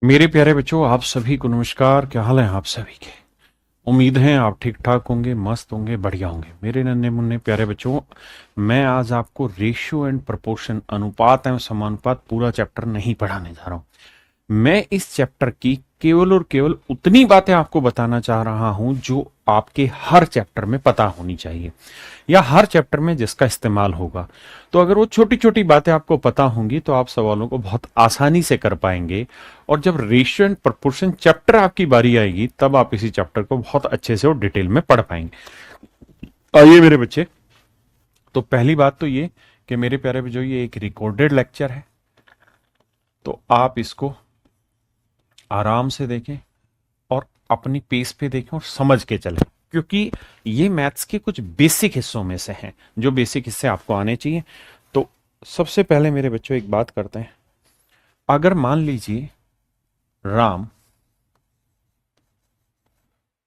मेरे प्यारे बच्चों, आप सभी को नमस्कार। क्या हाल है आप सभी के? उम्मीद है आप ठीक ठाक होंगे, मस्त होंगे, बढ़िया होंगे। मेरे नन्हे मुन्ने प्यारे बच्चों, मैं आज आपको रेशियो एंड प्रोपोर्शन, अनुपात एवं समानुपात पूरा चैप्टर नहीं पढ़ाने जा रहा हूं। मैं इस चैप्टर की केवल और केवल उतनी बातें आपको बताना चाह रहा हूं जो आपके हर चैप्टर में पता होनी चाहिए या हर चैप्टर में जिसका इस्तेमाल होगा। तो अगर वो छोटी छोटी बातें आपको पता होंगी तो आप सवालों को बहुत आसानी से कर पाएंगे। और जब रेशियो एंड प्रोपोर्शन चैप्टर आपकी बारी आएगी तब आप इसी चैप्टर को बहुत अच्छे से और डिटेल में पढ़ पाएंगे। आइए मेरे बच्चे, तो पहली बात तो ये कि मेरे प्यारे बच्चों, ये एक रिकॉर्डेड लेक्चर है, तो आप इसको आराम से देखें और अपनी पेस पे देखें और समझ के चलें, क्योंकि ये मैथ्स के कुछ बेसिक हिस्सों में से हैं जो बेसिक हिस्से आपको आने चाहिए। तो सबसे पहले मेरे बच्चों एक बात करते हैं। अगर मान लीजिए राम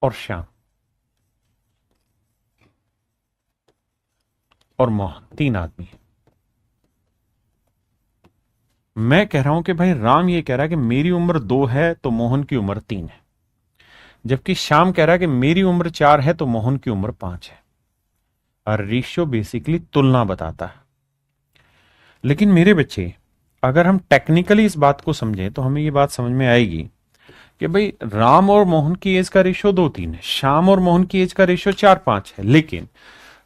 और श्याम और मोहन तीन आदमी हैं। मैं कह रहा हूं कि भाई राम ये कह रहा है कि मेरी उम्र 2 है तो मोहन की उम्र 3 है, जबकि श्याम कह रहा है कि मेरी उम्र 4 है तो मोहन की उम्र 5 है। और रेशियो बेसिकली तुलना बताता है। लेकिन मेरे बच्चे, अगर हम टेक्निकली इस बात को समझें तो हमें ये बात समझ में आएगी कि भाई राम और मोहन की एज का रेशियो 2-3 है, श्याम और मोहन की एज का रेशियो 4-5 है। लेकिन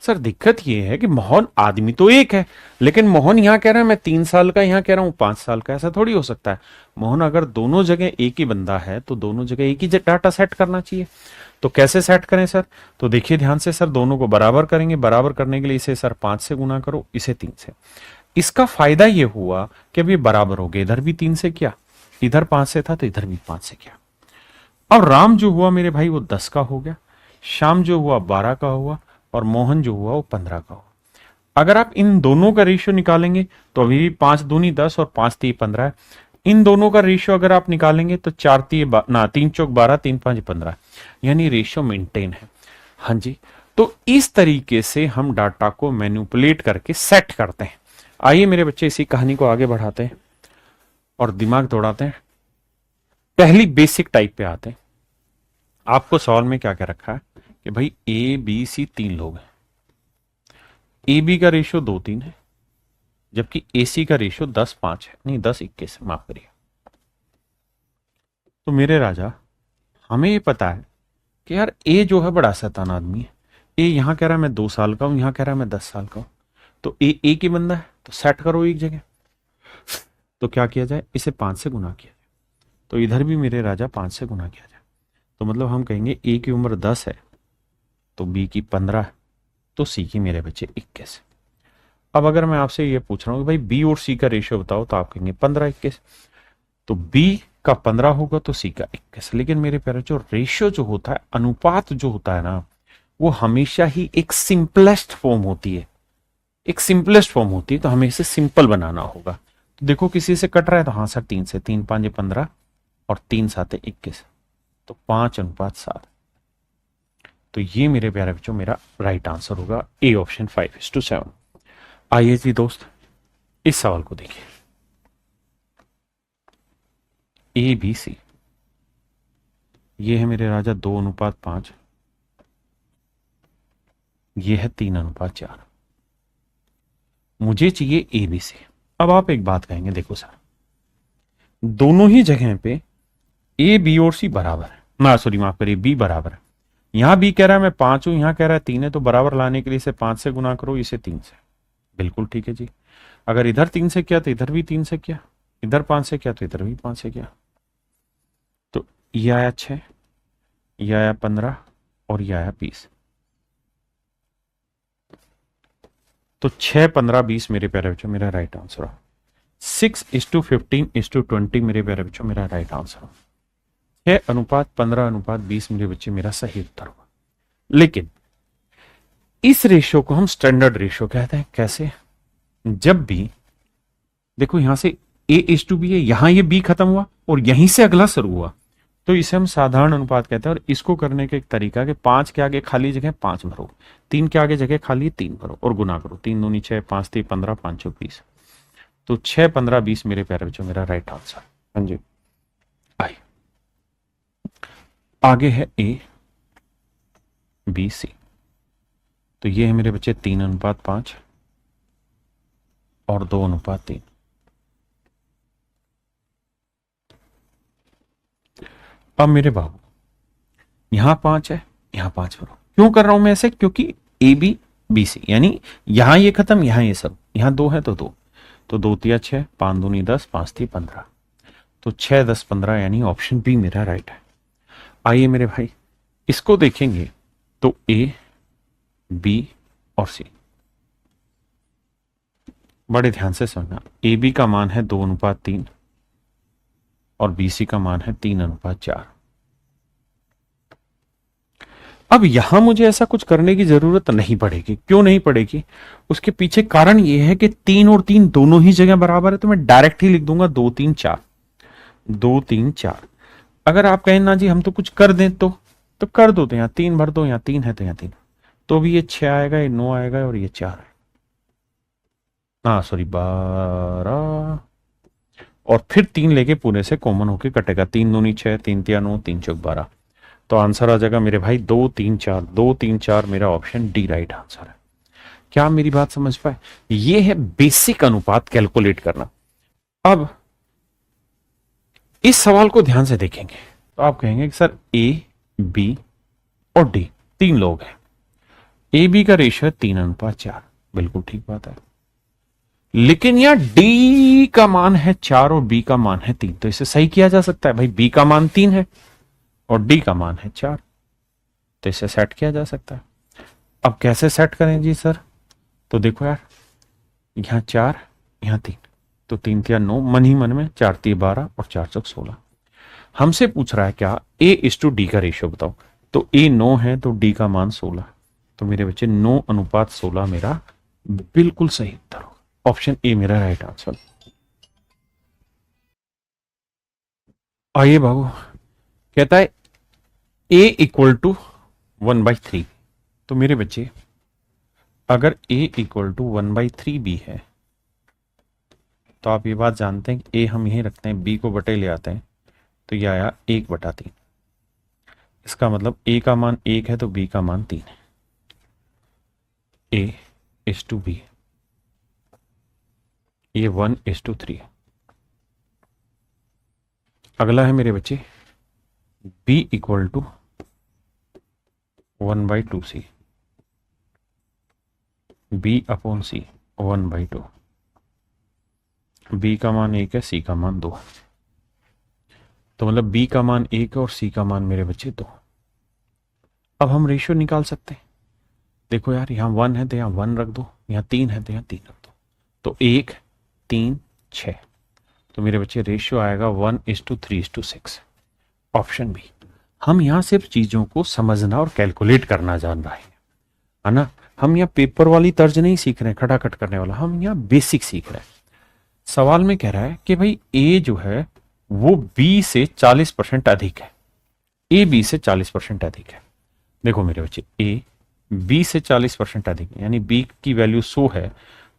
सर दिक्कत ये है कि मोहन आदमी तो एक है, लेकिन मोहन यहां कह रहा है मैं 3 साल का, यहां कह रहा हूं 5 साल का। ऐसा थोड़ी हो सकता है। मोहन अगर दोनों जगह एक ही बंदा है तो दोनों जगह एक ही डाटा सेट करना चाहिए। तो कैसे सेट करें सर? तो देखिए ध्यान से सर, दोनों को बराबर करेंगे। बराबर करने के लिए इसे सर 5 से गुना करो, इसे 3 से। इसका फायदा ये हुआ कि अब ये बराबर हो गए। इधर भी 3 से किया, इधर 5 से था तो इधर भी 5 से किया। अब राम जो हुआ मेरे भाई वो 10 का हो गया, श्याम जो हुआ 12 का हुआ, और मोहन जो हुआ वो 15 का हुआ। अगर आप इन दोनों का रेशियो निकालेंगे तो अभी भी 5 दूनी 10 और 5 3 15 है। इन दोनों का रेशियो अगर आप निकालेंगे तो 4 3 चौक 12, 3 5 15, यानी रेशियो मेंटेन है। हाँ जी। तो इस तरीके से हम डाटा को मैनिपुलेट करके सेट करते हैं। आइए मेरे बच्चे, इसी कहानी को आगे बढ़ाते हैं और दिमाग दौड़ाते हैं। पहली बेसिक टाइप पे आते हैं। आपको सवाल में क्या क्या रखा है कि भाई ए बी सी 3 लोग हैं। ए बी का रेशियो 2-3 है, जबकि ए सी का रेशियो 10-5 है, नहीं 10-21 है, माफ करिए। तो मेरे राजा, हमें ये पता है कि यार ए जो है बड़ा शैतान आदमी है। ए यहां कह रहा है मैं 2 साल का हूं, यहां कह रहा है मैं 10 साल का हूं। तो ए एक ही बंदा है तो सेट करो एक जगह। तो क्या किया जाए? इसे 5 से गुना किया जाए। तो इधर भी मेरे राजा 5 से गुना किया जाए। तो मतलब हम कहेंगे ए की उम्र 10 है तो बी की 15 है, तो सी की मेरे बच्चे 21। अब अगर मैं आपसे ये पूछ रहा हूँ कि भाई बी और सी का रेशियो बताओ, तो आप कहेंगे 15-21। तो बी का 15 होगा तो सी का 21। लेकिन मेरे प्यारे, जो रेशियो जो होता है, अनुपात जो होता है ना, वो हमेशा ही एक सिंपलेस्ट फॉर्म होती है। एक सिंपलेस्ट फॉर्म होती है, तो हमें इसे सिंपल बनाना होगा। तो देखो किसी से कट रहा है तो हाँ सर 3 से, 3 5 15 और 3 7 21, तो 5:7। तो ये मेरे प्यारे बच्चों मेरा राइट आंसर होगा, ए ऑप्शन 5:7। आइए जी दोस्त, इस सवाल को देखिए। ए बी सी, ये है मेरे राजा 2:5, ये है 3:4। मुझे चाहिए ए बी सी। अब आप एक बात कहेंगे, देखो सर दोनों ही जगह पे ए बी और सी बराबर है, ना सॉरी माफ करिए, बी बराबर है। यहां बी कह रहा है मैं 5 हूं, यहां कह रहा है 3 है, तो बराबर लाने के लिए इसे 5 से गुना करो, इसे 3 से। बिल्कुल ठीक है जी। अगर इधर 3 से किया तो इधर भी 3 से किया, इधर 5 से किया तो इधर भी 5 से किया। तो ये आया 6, ये आया 15 और ये आया 20। तो 6 15 20 मेरे प्यारे बच्चों मेरा राइट आंसर हो। 6:15:20 मेरे प्यारे बच्चों मेरा राइट आंसर हो। 6:15:20 मेरे बच्चे मेरा सही उत्तर हुआ। लेकिन इस रेशियो को हम स्टैंडर्ड रेशियो कहते हैं। कैसे? जब भी देखो यहां से A:B है, यहां ये B खत्म हुआ और यहीं से अगला शुरू हुआ, तो इसे हम साधारण अनुपात कहते हैं। और इसको करने का एक तरीका कि 5 के आगे खाली जगह 5 भरो, 3 के आगे जगह खाली 3 भरो और गुना करो। 3 दूनी 6, 5 3 15, 5 20। तो 6 15 20 मेरे प्यारे बच्चों मेरा राइट आंसर। हाँ जी। आगे है ए बी सी। तो ये है मेरे बच्चे 3:5 और 2:3। अब मेरे बाबू यहां 5 है, यहां 5 करो। क्यों कर रहा हूं मैं ऐसे? क्योंकि ए बी बी सी, यानी यहां ये खत्म, यहां ये सब, यहां 2 है तो 2, तो 2 तिया 6, 5 दूनी 10, 5 थी 15, तो 6 10 15 यानी ऑप्शन बी मेरा राइट है। आइए मेरे भाई इसको देखेंगे तो ए बी और सी, बड़े ध्यान से सुनना। ए बी का मान है 2:3 और बी सी का मान है 3:4। अब यहां मुझे ऐसा कुछ करने की जरूरत नहीं पड़ेगी। क्यों नहीं पड़ेगी? उसके पीछे कारण यह है कि 3 और 3 दोनों ही जगह बराबर है, तो मैं डायरेक्ट ही लिख दूंगा 2 3 4, 2 3 4। अगर आप कहें ना जी हम तो कुछ कर दें तो कर दो, तो यहां 3 भर दो, यहां 3 है तो यहां 3, तो भी ये 6 आएगा, ये 9 आएगा और ये 4 है, हाँ सॉरी 12, और फिर 3 लेके पूरे से कॉमन होके कटेगा। 3 दूनी 6, 3 तिया 9, 3 चौक 12, तो आंसर आ जाएगा मेरे भाई 2 3 4। 2 3 4 मेरा ऑप्शन डी राइट आंसर है। क्या मेरी बात समझ पाए? ये है बेसिक अनुपात कैलकुलेट करना। अब इस सवाल को ध्यान से देखेंगे तो आप कहेंगे कि सर ए बी और डी 3 लोग हैं, ए बी का रेशियो है 3:4, बिल्कुल ठीक बात है। लेकिन यहां डी का मान है 4 और बी का मान है 3, तो इसे सही किया जा सकता है। भाई बी का मान 3 है और डी का मान है 4, तो इसे सेट किया जा सकता है। अब कैसे सेट करें जी सर? तो देखो यार, यहां 4 यहां 3, तो 3 तिया 9, मन ही मन में 4 तिया 12 और 4 चौक 16। हमसे पूछ रहा है क्या A:D का रेशियो बताओ, तो ए 9 है तो डी का मान 16, तो मेरे बच्चे 9:16 मेरा बिल्कुल सही उत्तर होगा। ऑप्शन ए मेरा राइट आंसर। आइए बाबू, कहता है a इक्वल टू 1/3, तो मेरे बच्चे अगर a इक्वल टू 1/3 b है, तो आप ये बात जानते हैं कि a हम यहीं रखते हैं, b को बटे ले आते हैं, तो ये आया 1/3। इसका मतलब a का मान 1 है तो b का मान 3 है। A:B, ये 1:3 है। अगला है मेरे बच्चे b equal to 1/2c, b/c 1/2। b का मान 1 है, c का मान 2 है, तो मतलब b का मान 1 है और c का मान मेरे बच्चे 2। अब हम रेशियो निकाल सकते हैं। देखो यार, यहां 1 है तो यहां 1 रख दो, यहां 3 है तो यहां 3 रख दो, तो 1 3 6, तो मेरे बच्चे रेशियो आएगा 1:3:6, ऑप्शन बी। हम यहां सिर्फ चीजों को समझना और कैलकुलेट करना जान रहे हैं, है ना। हम यहाँ पेपर वाली तर्ज नहीं सीख रहे हैं, खटाखट करने वाला, हम यहाँ बेसिक सीख रहे हैं। सवाल में कह रहा है कि भाई ए जो है वो बी से 40% अधिक है, ए बी से 40% अधिक है। देखो मेरे बच्चे, ए बी से 40% अधिक है, यानी बी की वैल्यू 100 है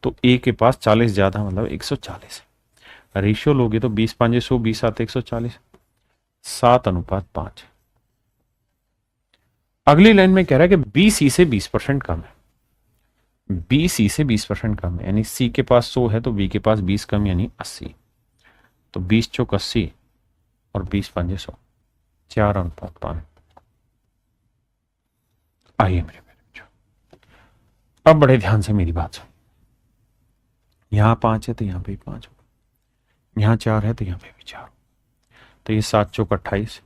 तो ए के पास 40 ज्यादा, मतलब 140 है। रेशियो लोगे तो 20 5 100, 20 7 140, 7:5। अगली लाइन में कह रहा है कि बी सी से 20% कम है, बी सी से 20% कम है, यानी सी के पास 100 है तो बी के पास 20 कम, यानी 80, तो 20 चौक 80 और 20 5 100, 4:5। आइए मेरे बच्चों, अब बड़े ध्यान से मेरी बात सुन। यहां 5 है तो यहां पे 5 हो, यहां 4 है तो यहां पे भी 4, तो ये 7 चौक 28,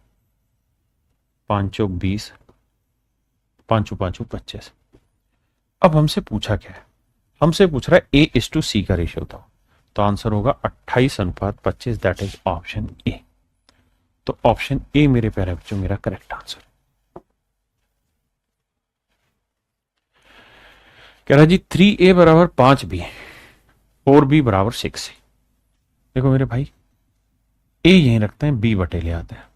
5 चौक 20, 5 5 25। अब हमसे पूछा क्या है? हमसे पूछ रहा है A:C का रेशियो बताओ, तो आंसर होगा 28:25, दैट इज ऑप्शन ए। तो ऑप्शन ए मेरे प्यारे बच्चों मेरा करेक्ट आंसर है। कह रहा जी 3A बराबर 5B, 4B बराबर 6C। देखो मेरे भाई, ए यहीं रखते हैं, बी बटे ले आते हैं,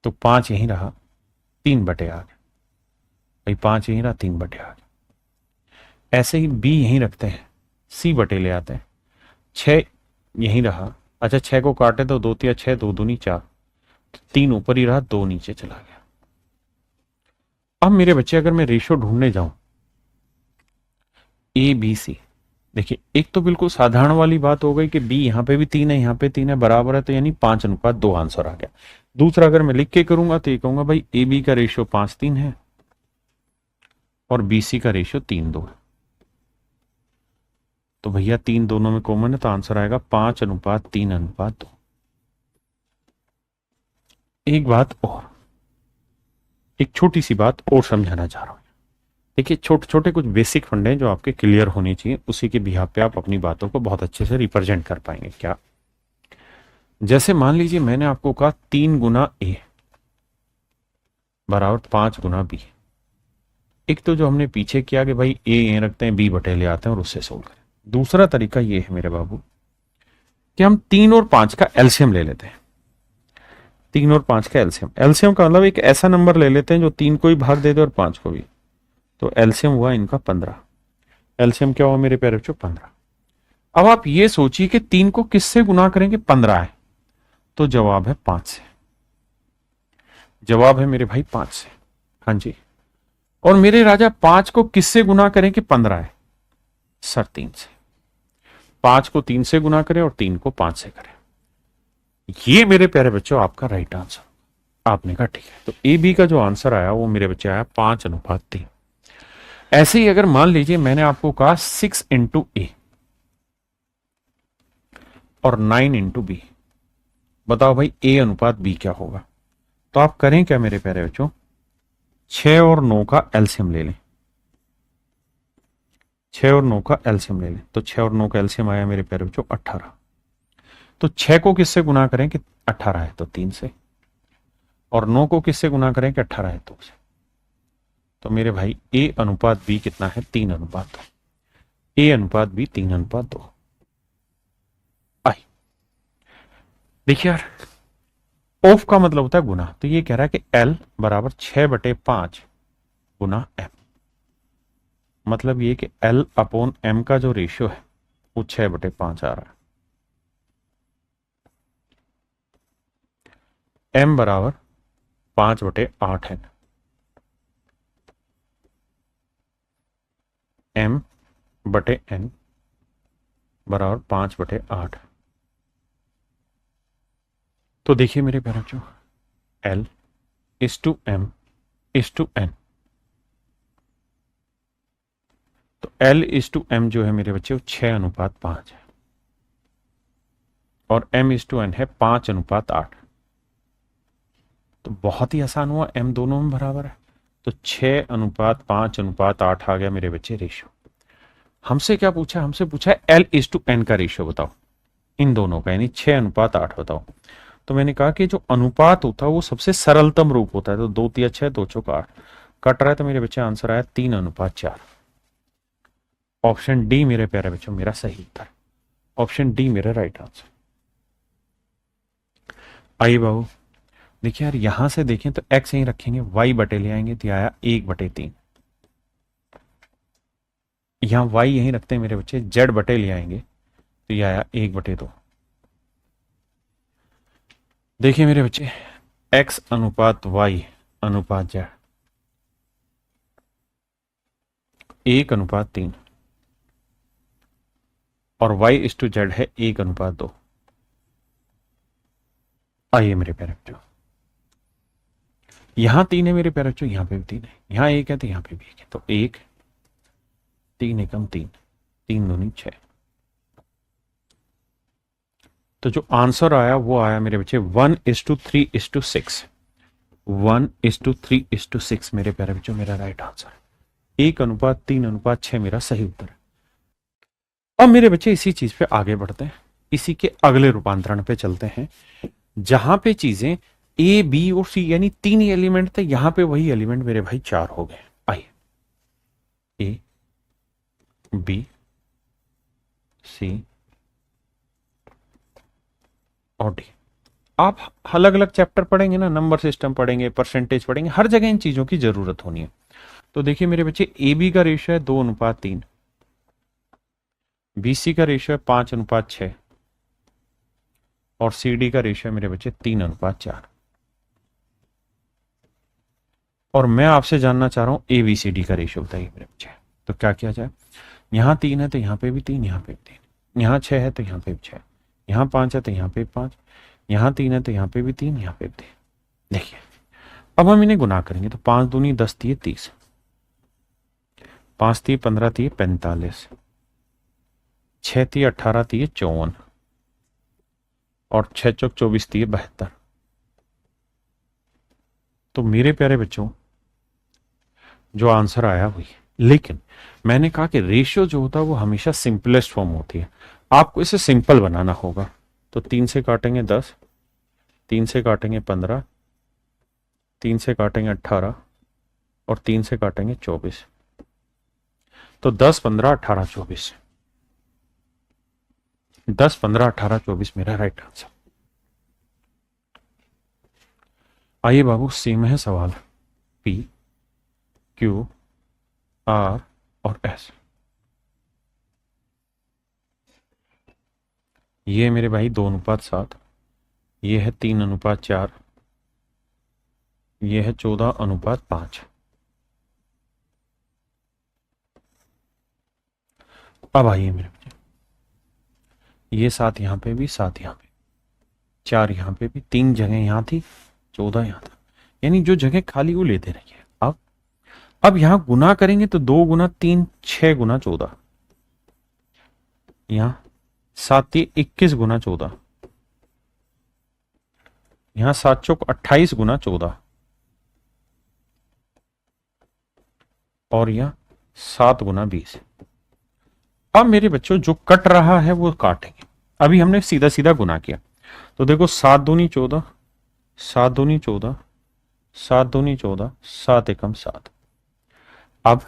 तो 5 यहीं रहा, 3 बटे आ गया, भाई 5 यहीं रहा, 3 बटे आ गया। ऐसे ही बी यहीं रखते हैं, सी बटे ले आते हैं, 6 यहीं रहा, अच्छा 6 को काटे तो 2 तिया 6, 2 दूनी 4, 3 ऊपर ही रहा, 2 नीचे चला गया। अब मेरे बच्चे अगर मैं रेशियो ढूंढने जाऊं ए बी सी, देखिए एक तो बिल्कुल साधारण वाली बात हो गई कि बी यहां पे भी 3 है, यहां पे 3 है, बराबर है, तो यानी 5:2 आंसर आ गया। दूसरा अगर मैं लिख के करूंगा तो ये कहूंगा भाई ए बी का रेशियो 5:3 है और बी सी का रेशियो 3:2 है। तो भैया 3 दोनों में कॉमन है, तो आंसर आएगा 5:3:2। एक बात और, एक छोटी सी बात और समझाना चाह रहा हूं। देखिए छोटे छोटे कुछ बेसिक फंडे हैं जो आपके क्लियर होने चाहिए, उसी के बिहाफ पे आप अपनी बातों को बहुत अच्छे से रिप्रेजेंट कर पाएंगे। क्या? जैसे मान लीजिए मैंने आपको कहा 3 गुना ए बराबर 5 गुना बी। एक तो जो हमने पीछे किया कि भाई ए यहीं रखते हैं, बी बटे ले आते हैं और उससे सोल्व करें। दूसरा तरीका ये है मेरे बाबू कि हम 3 और 5 का एलसीएम ले लेते हैं। 3 और 5 का एलसीएम, एलसीएम का मतलब एक ऐसा नंबर ले लेते हैं जो 3 को ही भाग दे दे और 5 को भी। तो एलसीएम हुआ इनका 15। एलसीएम क्या हुआ मेरे प्यारे बच्चों? 15। अब आप ये सोचिए कि 3 को किससे गुना करेंगे? 15 है, तो जवाब है 5 से। जवाब है मेरे भाई 5 से। हाँ जी। और मेरे राजा 5 को किससे गुना करें कि 15 है? सर 3 से। 5 को 3 से गुना करें और 3 को 5 से करें। ये मेरे प्यारे बच्चों आपका राइट आंसर। आपने कहा ठीक है। तो ए बी का जो आंसर आया वो मेरे बच्चे आया 5:3। ऐसे ही अगर मान लीजिए मैंने आपको कहा 6 इंटू ए और 9 इंटू बी, बताओ भाई ए अनुपात बी क्या होगा? तो आप करें क्या मेरे प्यारे बच्चों? 6 और 9 का एलसीएम ले लें। 6 और 9 का एलसीएम ले लें, तो 6 और 9 का एलसीएम आया मेरे प्यारे बच्चों 18। तो 6 को किससे गुना करें कि 18 है? तो 3 से। और 9 को किससे गुना करें कि 18 है? 2 से। तो मेरे भाई ए अनुपात बी कितना है? 3:2। ए अनुपात बी 3:2। आई देखिए यार, ऑफ का मतलब होता है गुना, तो ये कह रहा है कि एल बराबर 6/5 गुना एम। मतलब ये कि एल अपॉन एम का जो रेशियो है वो 6/5 आ रहा है। एम बराबर 5/8 है। एम बटे एन बराबर 5/8। तो देखिए मेरे प्यारे बच्चों, L is to M is to N. तो एल इज टू एम जो है मेरे बच्चे वो 6:5 है और एम इज टू एन है 5:8। तो बहुत ही आसान हुआ, एम दोनों में बराबर है, तो 6:5:8 आ गया मेरे बच्चे रेशियो। हमसे क्या पूछा? हमसे पूछा है एल इज टू एन का रेशियो बताओ इन दोनों का, यानी 6:8 बताओ। तो मैंने कहा कि जो अनुपात होता है वो सबसे सरलतम रूप होता है, तो 2 तिया 6 2 चौका 8 कट रहा है, तो मेरे बच्चे आंसर आया 3:4। ऑप्शन डी मेरे प्यारे बच्चों मेरा सही उत्तर। ऑप्शन डी मेरा राइट आंसर। आइए बाबू देखिए यार, यहां से देखें तो एक्स यहीं रखेंगे, वाई बटे ले आएंगे, तो आया 1/3। यहां वाई यहीं रखते हैं मेरे बच्चे, जेड बटे ले आएंगे, तो ये आया 1/2। देखिए मेरे बच्चे, एक्स अनुपात वाई अनुपात जेड 1:3 और वाई इज टू जेड है 1:2। आइए मेरे प्यारे बच्चों, यहां 3 है मेरे प्यारे बच्चों, यहां पे भी 3 है, यहां 1 है तो यहां पे भी 1 है, तो 1 3 एकम 3 3 दूनी 6। तो जो आंसर आया वो आया मेरे बच्चे 1:3:6। 1:3:6 मेरे प्यारे बच्चों मेरा राइट आंसर है। 1:3:6 मेरा सही उत्तर है। अब मेरे बच्चे इसी चीज पे आगे बढ़ते हैं, इसी के अगले रूपांतरण पे चलते हैं, जहां पे चीजें ए बी और सी यानी 3 ही एलिमेंट थे, यहां पे वही एलिमेंट मेरे भाई 4 हो गए। आइए, ए बी सी और डी। आप अलग अलग चैप्टर पढ़ेंगे ना, नंबर सिस्टम पढ़ेंगे, परसेंटेज पढ़ेंगे, हर जगह इन चीजों की जरूरत होनी है। तो देखिए मेरे बच्चे, ए बी का रेशियो है 2:3, बी सी का रेशियो है 5:6 और सी डी का रेशियो है मेरे बच्चे 3:4। और मैं आपसे जानना चाह रहा हूं ABCD का रेशियो बताइए मेरे बच्चे। तो क्या किया जाए, यहां 3 है तो यहां पे भी 3, यहां पे भी 3, यहां 6 है तो यहां पे भी 6, यहां 5 है तो यहां पे भी 5, यहां 3 है तो यहां पे भी 3, यहां पे भी 3। देखिए अब हम इन्हें गुना करेंगे तो 5 दूनी 10 दिए 30, 5 दिए 15 दिए 45, 6 दिए 18 दिए 54 और 6 चौक 24 दिए 72। तो मेरे प्यारे बच्चों जो आंसर आया वही, लेकिन मैंने कहा कि रेशियो जो होता है वो हमेशा सिंपलेस्ट फॉर्म होती है, आपको इसे सिंपल बनाना होगा। तो 3 से काटेंगे 10, 3 से काटेंगे 15, 3 से काटेंगे 18 और 3 से काटेंगे 24। तो 10 15 18 24, 10 15 18 24 मेरा राइट आंसर। आइए बाबू सेम है सवाल, P Q R और S। ये मेरे भाई 2:7, ये है 3:4, ये है 14:5। अब आइए मेरे बच्चे, ये 7 यहां पे भी, 7 यहां पे, 4 यहां पे भी, 3 जगह यहां थी, 14 यहां था, यानी जो जगह खाली वो लेते रहिए। अब यहां गुना करेंगे तो 2 गुना 3 6 गुना 14, यहां 7 21 गुना 14, यहां 7 चौक 28 गुना 14 और यहां 7 गुना 20। अब मेरे बच्चों जो कट रहा है वो काटेंगे, अभी हमने सीधा सीधा गुना किया। तो देखो 7 दूनी 14, 7 दूनी 14, 7 दूनी 14, 7 एकम 7। अब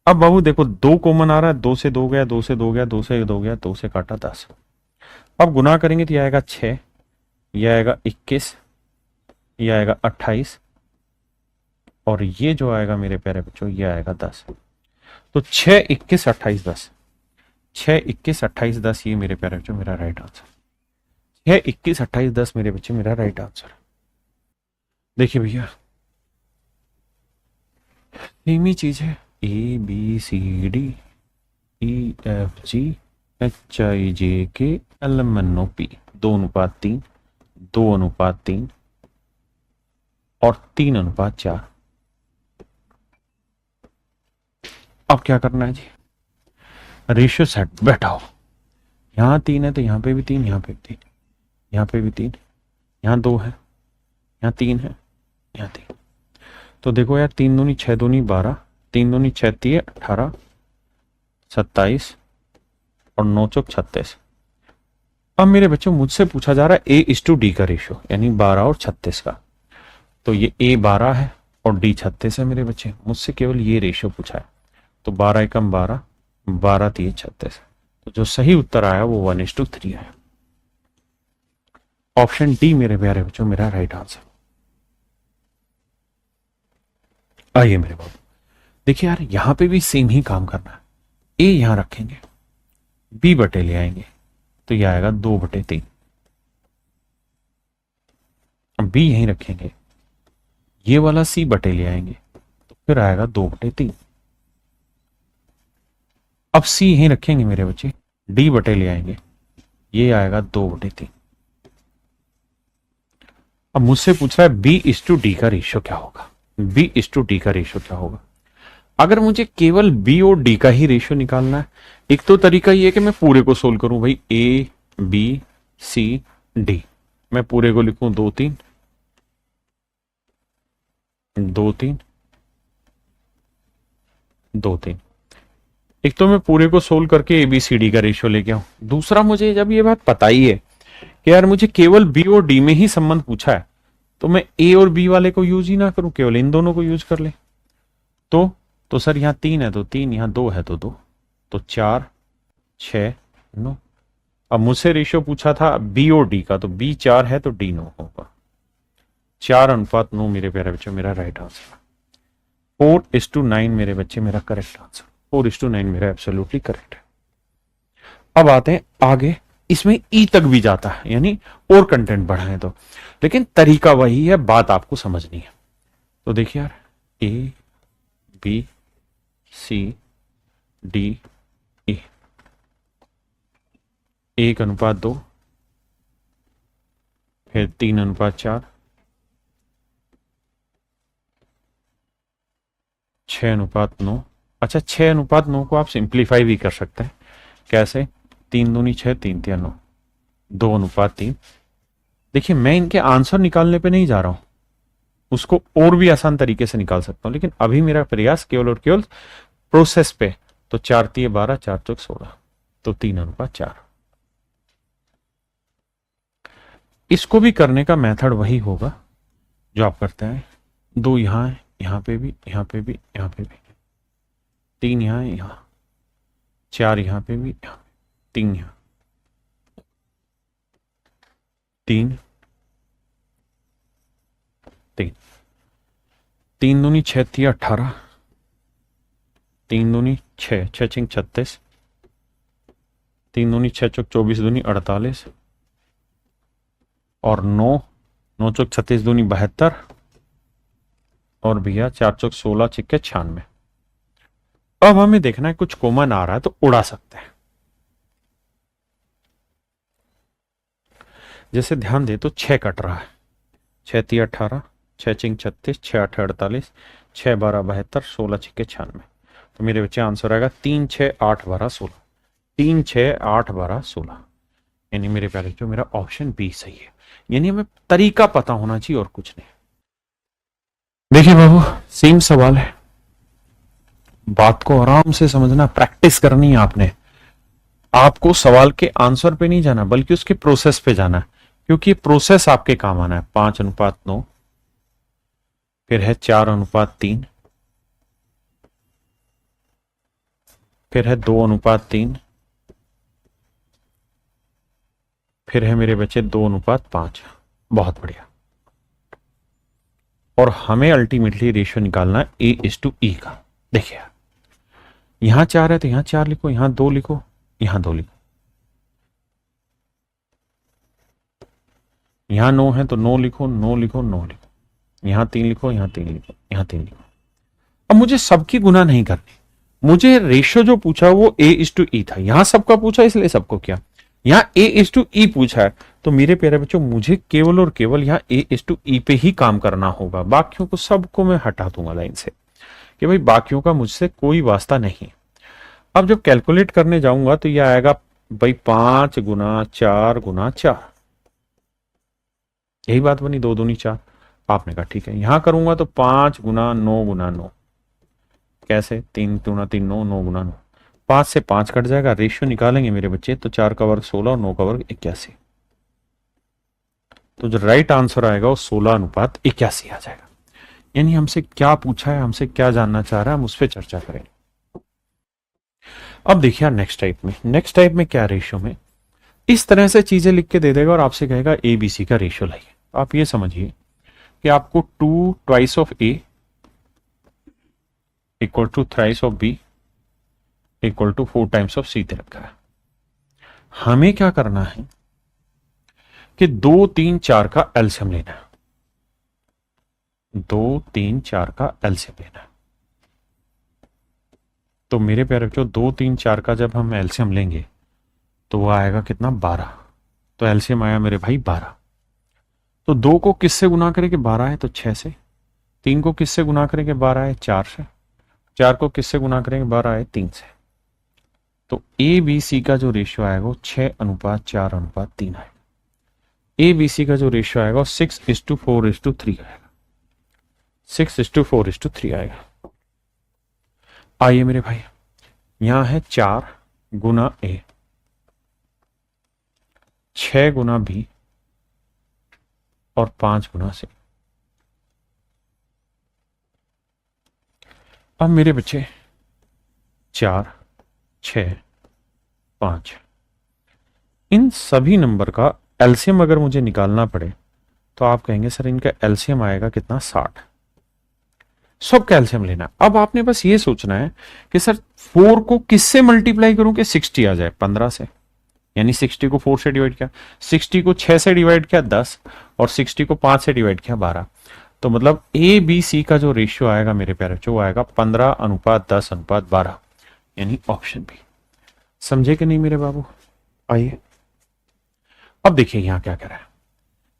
बाबू देखो 2 कॉमन आ रहा है, 2 से 2 गया, 2 से 2 गया, 2 से 2 गया, 2 से काटा 10। अब गुना करेंगे तो यह आएगा 6, यह आएगा 21, यह आएगा 28 और ये जो आएगा मेरे प्यारे बच्चों ये आएगा 10। तो 6 21 28 10, 6 21 28 10 ये मेरे प्यारे बच्चों मेरा राइट आंसर। 6 21 28 10 मेरे बच्चे मेरा राइट आंसर। देखिए भैया सेम ही चीज है, ABCD EFG HIJK LMNOP 2:3, 2:3 और 3:4। अब क्या करना है जी, रेशियो सेट बैठाओ, यहां 3 है तो यहां पे भी 3, यहां पे भी 3, यहां पे भी 3, यहां 2 है, यहां 3 है, यहां 3। तो देखो यार 3 दूनी 6 दूनी 12, 3 दूनी 6 3 18 27 और 9 चौक 36। अब मेरे बच्चों मुझसे पूछा जा रहा है A:D का रेशियो, यानी 12 और 36 का। तो ये A 12 है और D 36 है मेरे बच्चे, मुझसे केवल ये रेशियो पूछा है। तो 12 एकम 12, 12 3 36। तो जो सही उत्तर आया वो 1:3 आया। ऑप्शन डी मेरे प्यारे बच्चों मेरा राइट आंसर। आइए मेरे बाबू देखिए यार यहां पे भी सेम ही काम करना है, A यहां रखेंगे, B बटे ले आएंगे तो यह आएगा 2/3। अब B यहीं रखेंगे, ये वाला C बटे ले आएंगे तो फिर आएगा 2/3। अब C यहीं रखेंगे मेरे बच्चे, D बटे ले आएंगे, ये आएगा 2/3। अब मुझसे पूछ रहा है B:D का रेशियो क्या होगा, B:D का रेशियो क्या होगा। अगर मुझे केवल B और D का ही रेशियो निकालना है, एक तो तरीका ये है कि मैं पूरे को सोल्व करूं भाई, A B C D, मैं पूरे को लिखूं 2 3 2 3 2 3। एक तो मैं पूरे को सोल्व करके ABCD का रेशियो लेके आऊं, दूसरा मुझे जब ये बात पता ही है कि यार मुझे केवल B और D में ही संबंध पूछा है तो मैं A और B वाले को यूज ही ना करूं, केवल इन दोनों को यूज कर ले। तो सर यहां 3 है तो 3, यहां 2 है तो 2, तो 4 6 9। अब मुझसे रेशियो पूछा था B और D का, तो B 4 है तो D 9 होगा। 4:9 मेरे प्यारे बच्चे मेरा राइट आंसर। 4:9 मेरे बच्चे मेरा करेक्ट आंसर, 4:9 मेरा एब्सोल्युटली करेक्ट है। अब आते हैं आगे, इसमें ई तक भी जाता है, यानी और कंटेंट बढ़ाएं तो, लेकिन तरीका वही है, बात आपको समझनी है। तो देखिए यार A B C D E, 1:2, फिर 3:4, 6:9। अच्छा, 6:9 को आप सिंप्लीफाई भी कर सकते हैं। कैसे? 3 दूनी 6, 3 तिया 9, 2:3। देखिए, मैं इनके आंसर निकालने पे नहीं जा रहा हूं, उसको और भी आसान तरीके से निकाल सकता हूं, लेकिन अभी मेरा प्रयास केवल और केवल प्रोसेस पे। तो 4 तिये 12, 4 चौक 16, तो 3:4। इसको भी करने का मेथड वही होगा जो आप करते हैं। 2 यहां है, यहां पे भी, यहां पे भी, यहां पे भी, 3 यहां है, यहां 4 यहां पे भी, यहां 3 यहां, 3 3, 3 दूनी 6 तिया 18, 3 दूनी 6, 6 छिंग 36, 3 दूनी 6 चौक 24 दूनी 48, और 9 9 चौक 36 दूनी 72, और भैया 4 चौक 16 छिक्के 96। अब हमें देखना है कुछ कॉमन आ रहा है तो उड़ा सकते हैं। जैसे ध्यान दे तो 6 कट रहा है, 6 तिया 18, 6 छिंग 36, 6 8 48, 6 12 72, 16 छिक्के 96। तो मेरे बच्चे आंसर आएगा 3 6 8 12 16, 3 6 8 12 16। यानी मेरे प्यारे जो मेरा ऑप्शन बी सही है। यानी हमें तरीका पता होना चाहिए और कुछ नहीं। देखिए बाबू, सेम सवाल है, बात को आराम से समझना, प्रैक्टिस करनी है आपने। आपको सवाल के आंसर पे नहीं जाना बल्कि उसके प्रोसेस पे जाना है, क्योंकि प्रोसेस आपके काम आना है। 5:9, फिर है 4:3, फिर है 2:3, फिर है मेरे बच्चे 2:5। बहुत बढ़िया। और हमें अल्टीमेटली रेशियो निकालना है A/E का। देखिए, यहां 4 है तो यहां 4 लिखो, यहां 2 लिखो, यहां 2 लिखो, यहां 9 है तो 9 लिखो, 9 लिखो, 9 लिखो, यहां 3 लिखो, यहां 3 लिखो, यहां 3 लिखो। अब मुझे सबकी गुना नहीं करनी, मुझे रेशियो जो पूछा वो A/E था। यहां सबका पूछा इसलिए सबको किया, यहां A/E पूछा है, तो मेरे प्यारे बच्चों मुझे केवल और केवल यहां A/E पे ही काम करना होगा। बाकियों को सबको मैं हटा दूंगा लाइन से कि भाई बाकियों का मुझसे कोई वास्ता नहीं। अब जब कैलकुलेट करने जाऊंगा तो यह आएगा भाई 5 गुना 4 गुना 4, यही बात बनी, 2 दूनी 4। आपने कहा ठीक है, यहां करूंगा तो 5 गुना 9 गुना 9, कैसे? 3 गुना 3 9, 9 गुना 9, 5 से 5 कट जाएगा, रेशियो निकालेंगे मेरे बच्चे तो 4 का वर्ग 16 और 9 का वर्ग 81। तो जो राइट आंसर आएगा वो 16:81 आ जाएगा। यानी हमसे क्या पूछा है, हमसे क्या जानना चाह रहा है, हम उस पर चर्चा करेंगे। अब देखिए नेक्स्ट टाइप में, नेक्स्ट टाइप में क्या रेशियो में इस तरह से चीजें लिख के दे देगा और आपसे कहेगा ABC का रेशियो लाइए। आप ये समझिए कि आपको 2 twice of A equal to thrice of B equal to 4 times of C दे रखा है। हमें क्या करना है कि 2 3 4 का एलसीएम लेना है, 2 3 4 का एलसीएम लेना है। तो मेरे प्यारे बच्चों 2 3 4 का जब हम एलसीएम लेंगे तो वो आएगा कितना? 12। तो एलसीएम आया मेरे भाई 12। तो 2 को किससे गुना करेंगे? 12 है तो 6 से। 3 को किससे गुना करेंगे? 12 है 4 से। 4 को किससे गुना करेंगे? 12 है 3 से। तो ABC का जो रेशियो आएगा वो 6:4:3 आएगा। ABC का जो रेशियो आएगा 6:4:3 आएगा, 6:4:3 आएगा। आइए मेरे भाई, यहां है 4 गुना A, 6 गुना B और 5 गुना C। अब मेरे बच्चे 4 6 5, इन सभी नंबर का एलसीएम अगर मुझे निकालना पड़े तो आप कहेंगे सर इनका एलसीएम आएगा कितना? 60। सब का एलसीएम लेना। अब आपने बस ये सोचना है कि सर 4 को किससे मल्टीप्लाई करूं कि 60 आ जाए? 15 से। यानी 60 को 4 से डिवाइड किया, 60 को 6 से डिवाइड किया 10, और 60 को 5 से डिवाइड किया 12। तो मतलब ए बी सी का जो रेशियो आएगा मेरे प्यारे बच्चों वो आएगा 15:10:12, यानी ऑप्शन बी। समझे कि नहीं मेरे बाबू? आइए अब देखिए यहां क्या कह रहा है।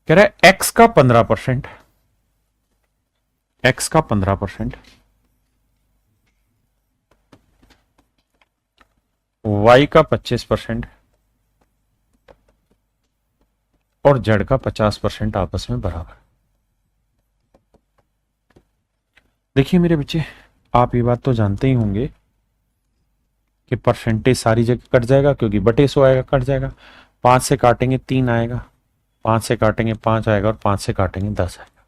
कह रहा है एक्स का 15%, एक्स का 15%, वाई का 25% और जेड का 50% आपस में बराबर। देखिए मेरे बच्चे, आप ये बात तो जानते ही होंगे कि परसेंटेज सारी जगह कट जाएगा, क्योंकि बटे 100 आएगा, कट जाएगा। 5 से काटेंगे 3 आएगा, 5 से काटेंगे 5 आएगा और 5 से काटेंगे 10 आएगा।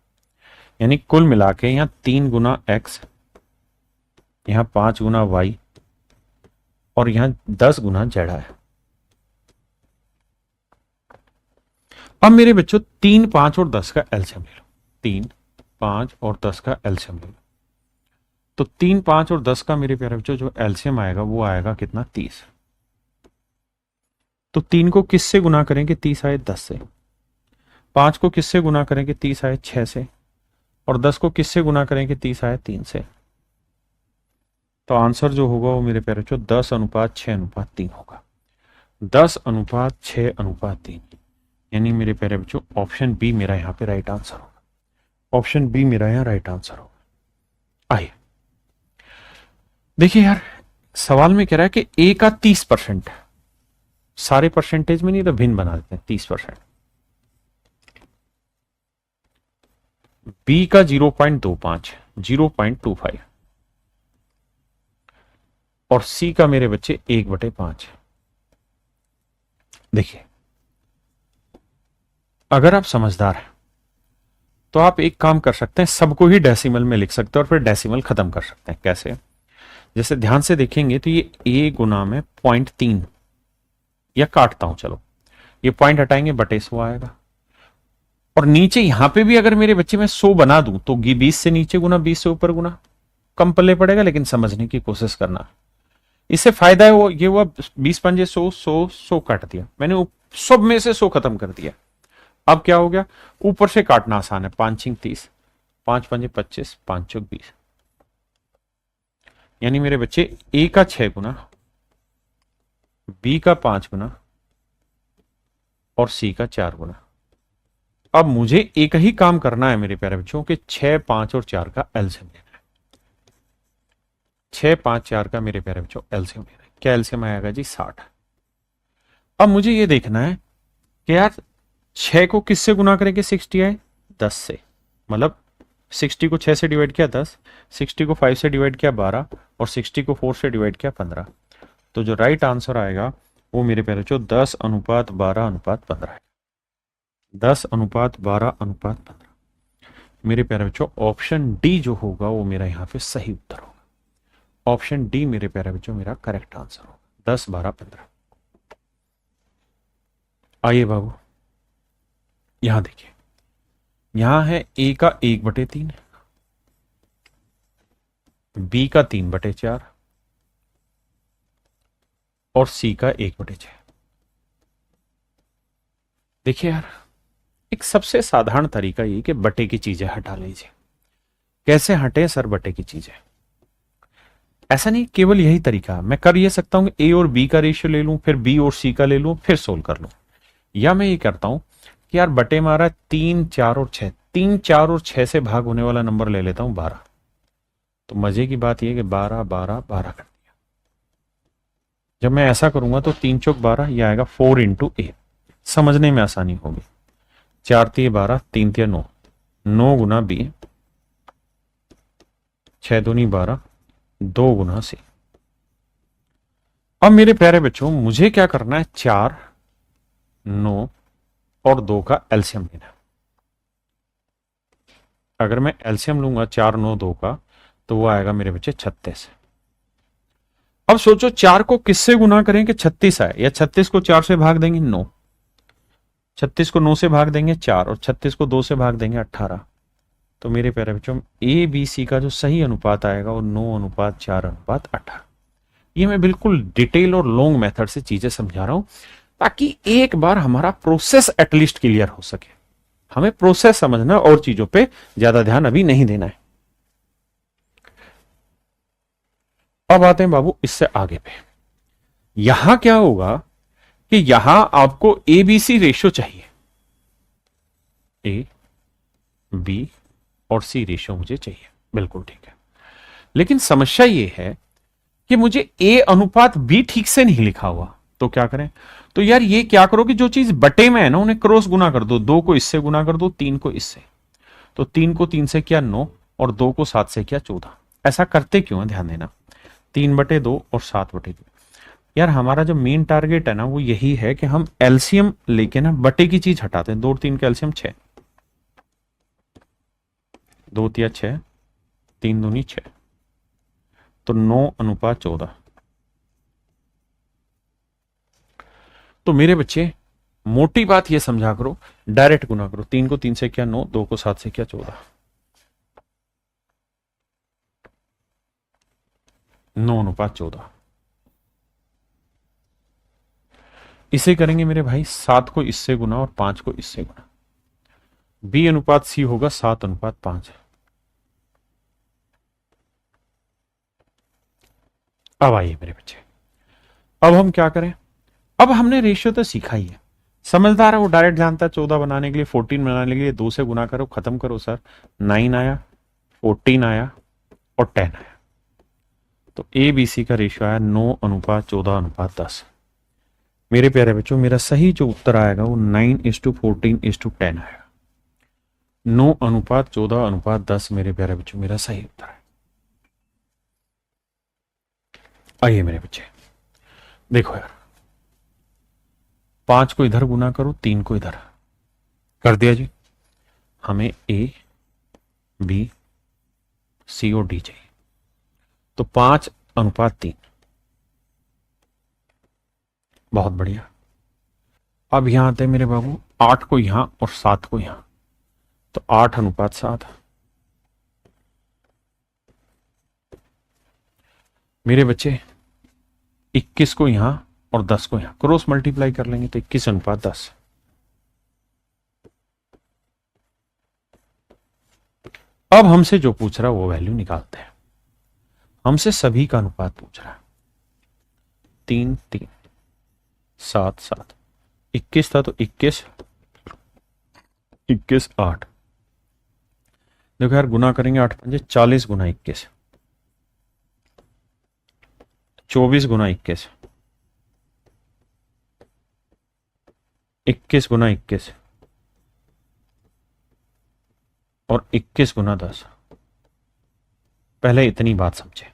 यानी कुल मिला के यहां 3 गुना एक्स, यहां 5 गुना वाई और यहां 10 गुना जेड आया। अब मेरे बच्चों 3, 5 और 10 का एलसीएम ले लो। 3, 5 और 10 का एलसीएम ले लो। तो 3, 5 और 10 का मेरे प्यारे बच्चों जो एलसीएम आएगा वो आएगा कितना? 30। तो 3 को किससे गुना करेंगे? 30 आए 10 से। 5 को किससे गुना करेंगे? 30 आए 6 से। और 10 को किससे गुना करेंगे? 30 आए 3 से। तो आंसर जो होगा वो मेरे प्यारे बच्चों 10:6:3 होगा। 10:6:3, यानी मेरे प्यारे बच्चों ऑप्शन बी मेरा यहां पे राइट आंसर होगा। ऑप्शन बी मेरा यहां राइट आंसर होगा। आइए देखिए यार, सवाल में कह रहा है कि ए का 30%, सारे परसेंटेज में नहीं तो भिन्न बना देते हैं, 30%। बी का 0.25, 0.25 और सी का मेरे बच्चे 1/5। देखिए अगर आप समझदार हैं तो आप एक काम कर सकते हैं, सबको ही डेसिमल में लिख सकते हैं और फिर डेसिमल खत्म कर सकते हैं। कैसे? जैसे ध्यान से देखेंगे तो ये ए गुना में 0.3, या काटता हूं, चलो ये पॉइंट हटाएंगे, बटे 100 आएगा। और नीचे यहां पे भी अगर मेरे बच्चे में 100 बना दूं तो 20 से नीचे गुना, 20 से ऊपर गुना, कम पल्ले पड़ेगा, लेकिन समझने की कोशिश करना। इससे फायदा है वो ये हुआ 20 पंजे 100, 100, 100 काट दिया मैंने, सब में से 100 खत्म कर दिया। अब क्या हो गया? ऊपर से काटना आसान है। 5 छिंग 30, 5 पंजे 25, 5 चौक 20, यानी मेरे बच्चे ए का 6 गुना, बी का 5 गुना और सी का 4 गुना। अब मुझे एक ही काम करना है मेरे प्यारे बच्चों कि 6, 5 और 4 का एलसीएम लेना है। 6, 5, 4 का मेरे प्यारे बच्चों एलसीएम लेना है। क्या एलसीएम आएगा जी? 60। अब मुझे ये देखना है कि यार 6 को किससे गुना करेंगे? 60 आए 10 से, मतलब 60 को 6 से डिवाइड किया 10, 60 को 5 से डिवाइड किया 12 और 60 को 4 से डिवाइड किया 15। तो जो राइट आंसर आएगा वो मेरे प्यारे बच्चों 10:12:15 है। 10:12:15। मेरे प्यारे बच्चों ऑप्शन डी जो होगा वो मेरा यहां पे सही उत्तर होगा। ऑप्शन डी मेरे प्यारे बच्चों मेरा करेक्ट आंसर होगा, 10:12:15। आइए बाबू यहां देखिए, यहां है ए का 1/3, बी का 3/4 और सी का 1/6। देखिए यार, एक सबसे साधारण तरीका ये कि बटे की चीजें हटा लीजिए। कैसे हटे सर बटे की चीजें? ऐसा नहीं केवल यही तरीका, मैं कर ये सकता हूं ए और बी का रेशियो ले लूं, फिर बी और सी का ले लूं, फिर सोल्व कर लूं। या मैं ये करता हूं कि यार बटे मारा 3, 4 और 6, 3, 4 और 6 से भाग होने वाला नंबर ले लेता हूं 12। तो मजे की बात यह कि 12, 12, 12 कर दिया। जब मैं ऐसा करूंगा तो 3 चौक 12, यह आएगा 4 इंटू ए। समझने में आसानी होगी। 4 तिये 12, 3 तिये 9, 9 गुना बी, 6 दूनी 12, 2 गुना सी। अब मेरे प्यारे बच्चों मुझे क्या करना है? 4, 9 और 2 का एलसीएम लेना। अगर मैं एलसीएम लूंगा 4, 9, 2 का तो वो आएगा मेरे बच्चे 36। अब सोचो 4 को किससे गुना करें कि 36 आए, या 36 को 4 से भाग देंगे 9, 36 को 9 से भाग देंगे 4 और 36 को 2 से भाग देंगे 18। तो मेरे प्यारे बच्चों ए बी सी का जो सही अनुपात आएगा वो 9:4:18। ये मैं बिल्कुल डिटेल और लॉन्ग मेथड से चीजें समझा रहा हूं ताकि एक बार हमारा प्रोसेस एटलीस्ट क्लियर हो सके। हमें प्रोसेस समझना और चीजों पे ज्यादा ध्यान अभी नहीं देना है। अब आते हैं बाबू इससे आगे पे। यहां क्या होगा कि यहां आपको एबीसी रेशियो चाहिए, ए बी और सी रेशियो मुझे चाहिए, बिल्कुल ठीक है। लेकिन समस्या ये है कि मुझे ए अनुपात बी ठीक से नहीं लिखा हुआ, तो क्या करें? तो यार ये क्या करो कि जो चीज बटे में है ना उन्हें क्रॉस गुना कर दो, 2 को इससे गुना कर दो, 3 को इससे। तो 3 को 3 से किया 9 और 2 को 7 से किया 14। ऐसा करते क्यों है ध्यान देना, 3/2 और 7/2। यार हमारा जो मेन टारगेट है ना वो यही है कि हम एलसीएम लेके ना बटे की चीज हटाते हैं। 2 और 3 का एलसीएम 6, 2 तिया 6, 3 दूनी 6, तो 9:14। तो मेरे बच्चे मोटी बात ये समझा करो, डायरेक्ट गुना करो। 3 को 3 से किया 9, 2 को 7 से किया 14, 9:14। इसे करेंगे मेरे भाई 7 को इससे गुना और 5 को इससे गुना। बी अनुपात सी होगा 7:5। अब आइए मेरे बच्चे, अब हम क्या करें? अब हमने रेशियो तो सीखा ही है, समझदार है वो डायरेक्ट जानता है 14 बनाने के लिए, 14 बनाने के लिए 2 से गुना करो, खत्म करो सर। 9 आया, 14 आया और 10 आया। तो ए बी सी का रेशियो आया 9:14:10। मेरे प्यारे बच्चों मेरा सही जो उत्तर आएगा वो 9:14:10 आएगा। 9:14:10 मेरे प्यारे बच्चों मेरा सही उत्तर है। आइए मेरे बच्चे देखो यार, 5 को इधर गुना करो, 3 को इधर, कर दिया जी। हमें ए बी सी और डी चाहिए, तो 5:3। बहुत बढ़िया। अब यहां आते हैं मेरे बाबू 8 को यहां और 7 को यहां, तो 8:7। मेरे बच्चे 21 को यहां और 10 को यहां क्रॉस मल्टीप्लाई कर लेंगे तो 21:10। अब हमसे जो पूछ रहा है वो वैल्यू निकालते हैं। हमसे सभी का अनुपात पूछ रहा है। 3 3 7 7, 21 था तो 21 21 8। देखो यार गुना करेंगे 8 पंजे 40 गुना 21, 24 गुना 21, 21 गुना 21 और 21 गुना 10। पहले इतनी बात समझे।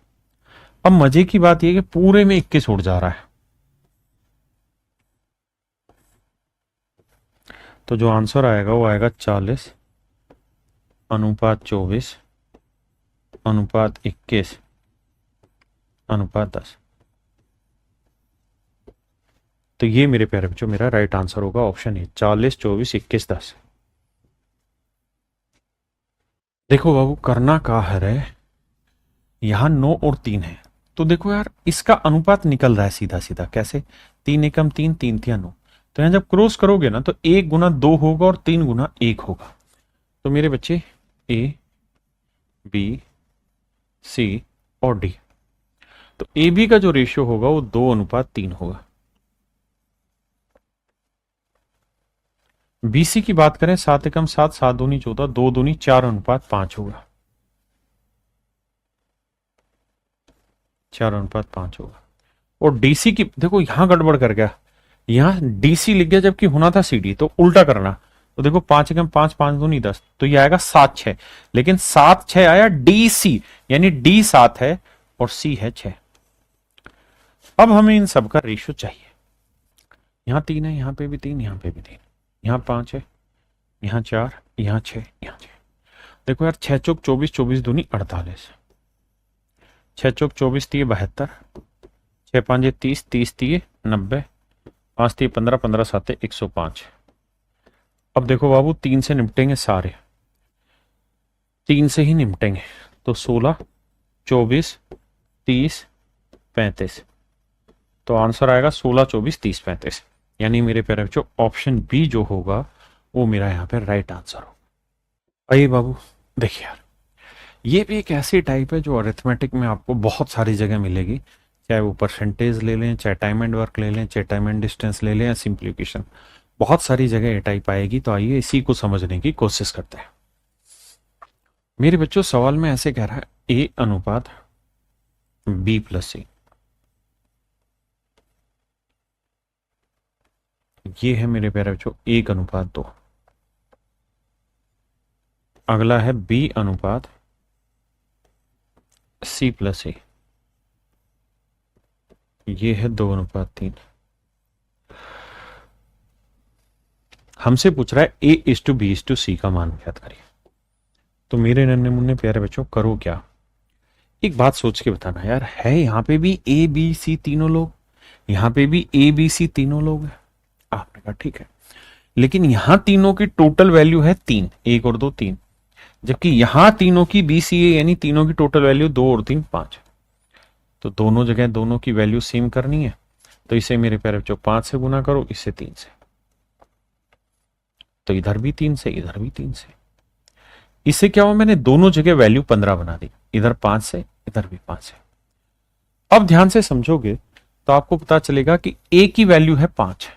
अब मजे की बात यह कि पूरे में 21 उड़ जा रहा है, तो जो आंसर आएगा वो आएगा 40:24:21:10। तो ये मेरे प्यारे बच्चों मेरा राइट आंसर होगा ऑप्शन ए, 40:24:21:10। देखो बाबू करना का है, यहां 9 और 3 है, तो देखो यार इसका अनुपात निकल रहा है सीधा सीधा। कैसे? 3 एकम 3, 3 तिया 9। तो यहां जब क्रॉस करोगे ना तो 1 गुना 2 होगा और 3 गुना 1 होगा। तो मेरे बच्चे ए बी सी और डी, तो ए बी का जो रेशियो होगा वो 2:3 होगा। बीसी की बात करें 7 एकम 7, 7 दूनी 14, 2 दूनी 4:5 होगा, 4:5 होगा। और डीसी की देखो यहां गड़बड़ कर गया, यहां डीसी लिख गया जबकि होना था सीडी, तो उल्टा करना। तो देखो 5 एकम 5, 5 दूनी 10, तो ये आएगा 7 6, लेकिन 7 6 आया डीसी, यानी डी 7 है और सी है 6। अब हमें इन सब का रेशियो चाहिए। यहां 3 है, यहां पे भी 3, यहां पे भी 3, यहां 5 है, यहां 4, यहां 6, यहां 6। देखो यार 6 चौक 24, 24 दूनी 48, 6 चौक 24 तीय 72, 6 5 30, 30 तीय 90, 5 तीय 15, 15 7 105। अब देखो बाबू 3 से निपटेंगे सारे, 3 से ही निपटेंगे, तो 16 24 30 35। तो आंसर आएगा 16 24 30 35, यानी मेरे प्यारे बच्चों ऑप्शन बी जो होगा वो मेरा यहाँ पे राइट आंसर हो। आइए बाबू देखिए यार, ये भी एक ऐसी टाइप है जो अरिथमेटिक में आपको बहुत सारी जगह मिलेगी, चाहे वो परसेंटेज ले लें, चाहे टाइम एंड वर्क ले लें, चाहे टाइम एंड डिस्टेंस ले लें, या सिंप्लीफिकेशन, बहुत सारी जगह ये टाइप आएगी। तो आइए इसी को समझने की कोशिश करते हैं। मेरे बच्चों सवाल में ऐसे कह रहा है ए अनुपात बी प्लस सी, ये है मेरे प्यारे बच्चों 1:2। अगला है बी अनुपात सी प्लस ए, ये है 2:3। हमसे पूछ रहा है A:B:C का मान ज्ञात करिए। तो मेरे नन्हे मुन्ने प्यारे बच्चों करो क्या, एक बात सोच के बताना यार, है यहाँ पे भी ए बी सी तीनों लोग, यहाँ पे भी ए बी सी तीनों लोग हैं। आपने कहा ठीक है, लेकिन यहां तीनों की टोटल वैल्यू है 3, 1 और 2 3, जबकि यहां तीनों की बी सी ए यानी तीनों की टोटल वैल्यू 2 और 3 5। तो दोनों जगह दोनों की वैल्यू सेम करनी है, तो इसे मेरे प्यारे बच्चों 5 से गुना करो, इससे 3 से, तो इधर भी 3 से, इधर भी 3 से। इससे क्या हुआ, मैंने दोनों जगह वैल्यू 15 बना दी, इधर 5 से, इधर भी 5 से। अब ध्यान से समझोगे तो आपको पता चलेगा कि ए की वैल्यू है 5,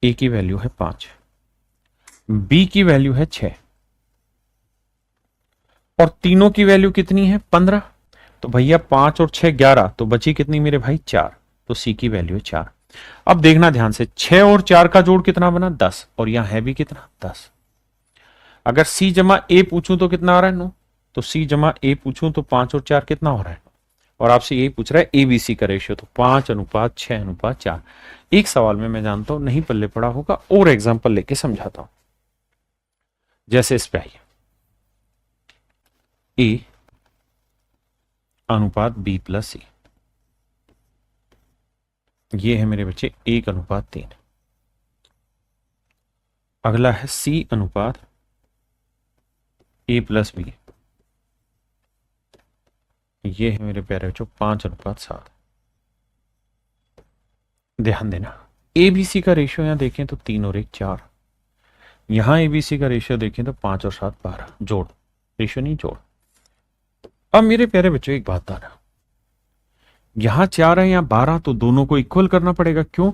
ए की वैल्यू है 5, बी की वैल्यू है 6, और तीनों की वैल्यू कितनी है 15। तो भैया 5 और 6 11, तो बची कितनी मेरे भाई 4, तो सी की वैल्यू है 4। अब देखना ध्यान से, 6 और 4 का जोड़ कितना बना 10, और यहां है भी कितना 10। अगर सी जमा ए पूछूं तो कितना आ रहा है 9, तो सी जमा ए पूछूं तो 5 और 4 कितना हो रहा है। और आपसे यही पूछ रहा है एबीसी का रेशियो, तो 5:6:4। एक सवाल में मैं जानता हूं नहीं पल्ले पड़ा होगा, और एग्जांपल लेके समझाता हूं। जैसे इस पे आइए, ए अनुपात बी प्लस सी, ये है मेरे बच्चे 1:3। अगला है सी अनुपात ए प्लस बी, ये है मेरे प्यारे बच्चों 5:7। ध्यान देना, एबीसी का रेशियो यहां देखें तो 3 और 1 4, यहां एबीसी का रेशियो देखें तो 5 और 7 12, जोड़, रेशियो नहीं जोड़। अब मेरे प्यारे बच्चों एक बात आना, यहां 4 है यहां 12, तो दोनों को इक्वल करना पड़ेगा। क्यों,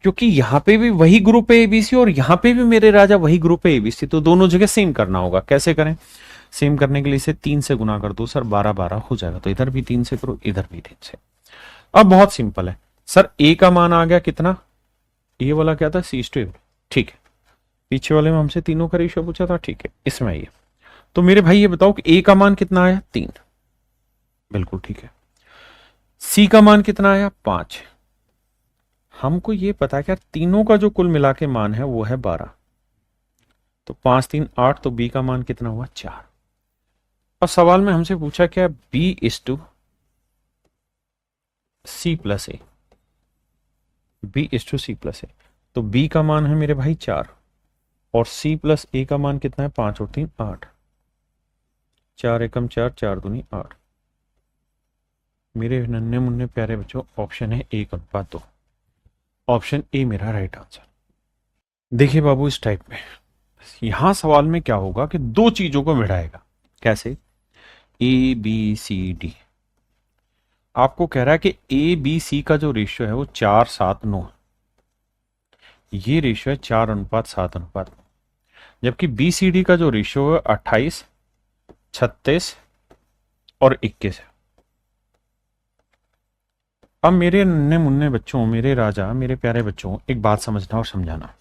क्योंकि यहां पे भी वही ग्रुप है एबीसी, और यहां पे भी मेरे राजा वही ग्रुप है एबीसी, तो दोनों जगह सेम करना होगा। कैसे करें, सेम करने के लिए इसे 3 से गुना कर दो सर, 12 12 हो जाएगा, तो इधर भी 3 से करो, इधर भी 3 से। अब बहुत सिंपल है सर, ए का मान आ गया कितना, ये वाला क्या था C:A, ठीक है। पीछे वाले में हमसे तीनों का रेशियो पूछा था, ठीक है। इसमें आइए, तो मेरे भाई ये बताओ कि ए का मान कितना आया 3, बिल्कुल ठीक है। सी का मान कितना आया 5। हमको ये पता है कि यार तीनों का जो कुल मिला के मान है वो है 12, तो 5 3 8, तो बी का मान कितना हुआ 4। अब सवाल में हमसे पूछा क्या, B:C प्लस ए, B:C+A, तो B का मान है मेरे भाई 4, और C प्लस A का मान कितना है 5 और 3 8, 4 एकम 4 4 दूनी 8। मेरे नन्हे मुन्ने प्यारे बच्चों ऑप्शन है 1:2, ऑप्शन ए मेरा राइट आंसर। देखिए बाबू, इस टाइप में यहां सवाल में क्या होगा कि दो चीजों को मिलाएगा। कैसे, ए बी सी डी, आपको कह रहा है कि ए बी सी का जो रेशियो है वो 4:7:9, ये रेशियो है 4:7:9, जबकि बी सी डी का जो रेशियो है 28 36 और 21 है। अब मेरे नन्हे मुन्ने बच्चों, मेरे राजा, मेरे प्यारे बच्चों, एक बात समझना और समझाना,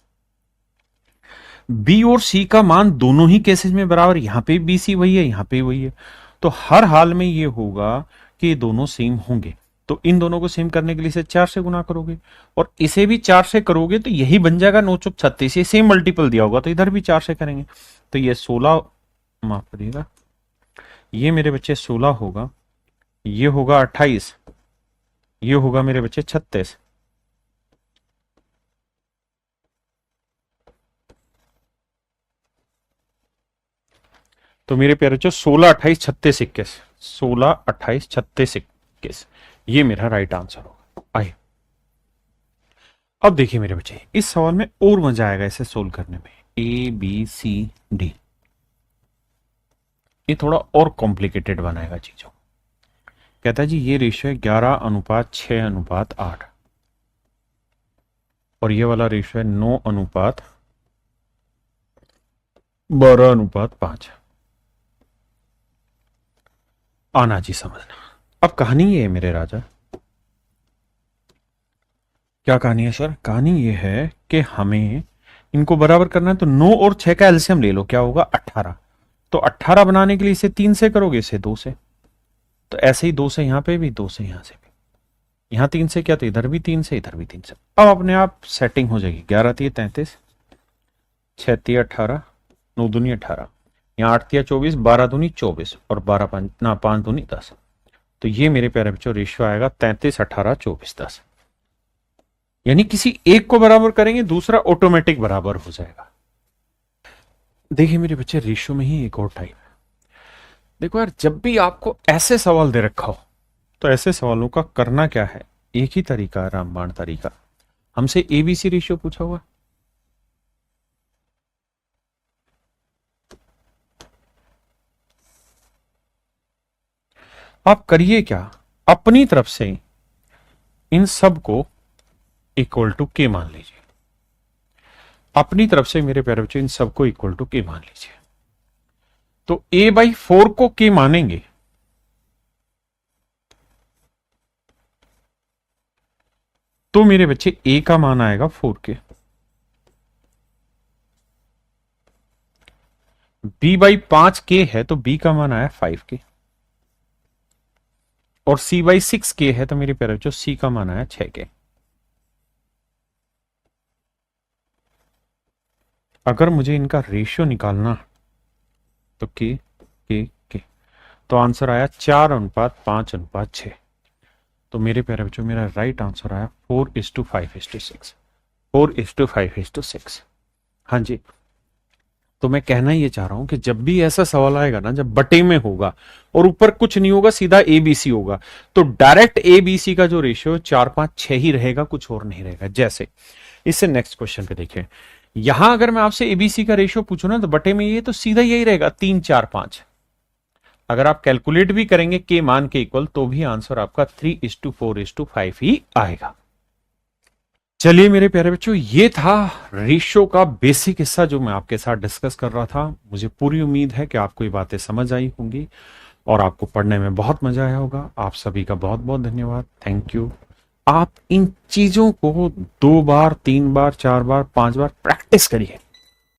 बी और सी का मान दोनों ही केसेस में बराबर, यहां पे बी सी वही है, यहां पे वही है, तो हर हाल में ये होगा कि ये दोनों सेम होंगे। तो इन दोनों को सेम करने के लिए इसे 4 से गुना करोगे, और इसे भी 4 से करोगे तो यही बन जाएगा 9 चौक 36, ये सेम मल्टीपल दिया होगा, तो इधर भी 4 से करेंगे, तो ये 16, माफ करिएगा, ये मेरे बच्चे 16 होगा, ये होगा 28, ये होगा मेरे बच्चे 36। तो मेरे प्यारे बच्चों 16 28 36 21, 16 28 36 21, ये मेरा राइट आंसर होगा। आइए अब देखिए मेरे बच्चे, इस सवाल में और मजा आएगा इसे सोल्व करने में। ए बी सी डी, ये थोड़ा और कॉम्प्लिकेटेड बनाएगा चीजों। कहता है जी ये रेशियो है 11:6:8, और ये वाला रेशियो है 9:12:5। आना जी समझना। अब कहानी ये है मेरे राजा, क्या कहानी है सर? कहानी ये है कि हमें इनको बराबर करना है, तो 9 और 6 का एलसीएम ले लो, क्या होगा? 18। तो 18 बनाने के लिए इसे 3 से करोगे, इसे 2 से, तो ऐसे ही 2 से यहां पे भी, 2 से यहां से भी, यहां 3 से क्या, तो इधर भी 3 से, इधर भी 3 से। अब अपने आप सेटिंग हो जाएगी। 11×3 = 33, 6×3 = 18, 9×2 = 18, यहाँ 8×3 = 24, 12×2 = 24, और 5×2 = 10। तो ये मेरे प्यारे बच्चों रेशियो आएगा 33, 18, 24, 10। यानी किसी एक को बराबर करेंगे, दूसरा ऑटोमेटिक बराबर हो जाएगा। देखिए मेरे बच्चे, रेशियो में ही एक और टाइप है। देखो यार, जब भी आपको ऐसे सवाल दे रखा हो, तो ऐसे सवालों का करना क्या है, एक ही तरीका है, रामबाण तरीका। हमसे एबीसी रेशियो पूछा हुआ, आप करिए क्या, अपनी तरफ से इन सब को इक्वल टू के मान लीजिए। अपनी तरफ से मेरे प्यारे बच्चों इन सबको इक्वल टू के मान लीजिए। तो a/4 को के मानेंगे, तो मेरे बच्चे a का मान आएगा 4k, b/5k है तो b का मान आया 5k, और c/6k है तो मेरे प्यारे बच्चों c का मान आया 6k। अगर मुझे इनका रेशियो निकालना तो के, तो आंसर आया 4:5:6। तो मेरे प्यारे बच्चों मेरा राइट आंसर आया 4:5:6, 4:5:6। हाँ जी, तो मैं कहना ये चाह रहा हूं कि जब भी ऐसा सवाल आएगा ना, जब बटे में होगा और ऊपर कुछ नहीं होगा, सीधा एबीसी होगा, तो डायरेक्ट एबीसी का जो रेशियो 4:5:6 ही रहेगा, कुछ और नहीं रहेगा। जैसे इससे नेक्स्ट क्वेश्चन पे देखिए, यहां अगर मैं आपसे एबीसी का रेशियो पूछूं ना, तो बटे में ये तो सीधा यही रहेगा 3:4:5। अगर आप कैलकुलेट भी करेंगे के मान के इक्वल, तो भी आंसर आपका 3:4:5 ही आएगा। चलिए मेरे प्यारे बच्चों, ये था रेशियो का बेसिक हिस्सा जो मैं आपके साथ डिस्कस कर रहा था। मुझे पूरी उम्मीद है कि आपको ये बातें समझ आई होंगी और आपको पढ़ने में बहुत मजा आया होगा। आप सभी का बहुत बहुत धन्यवाद, थैंक यू। आप इन चीजों को 2 बार, 3 बार, 4 बार, 5 बार प्रैक्टिस करिए।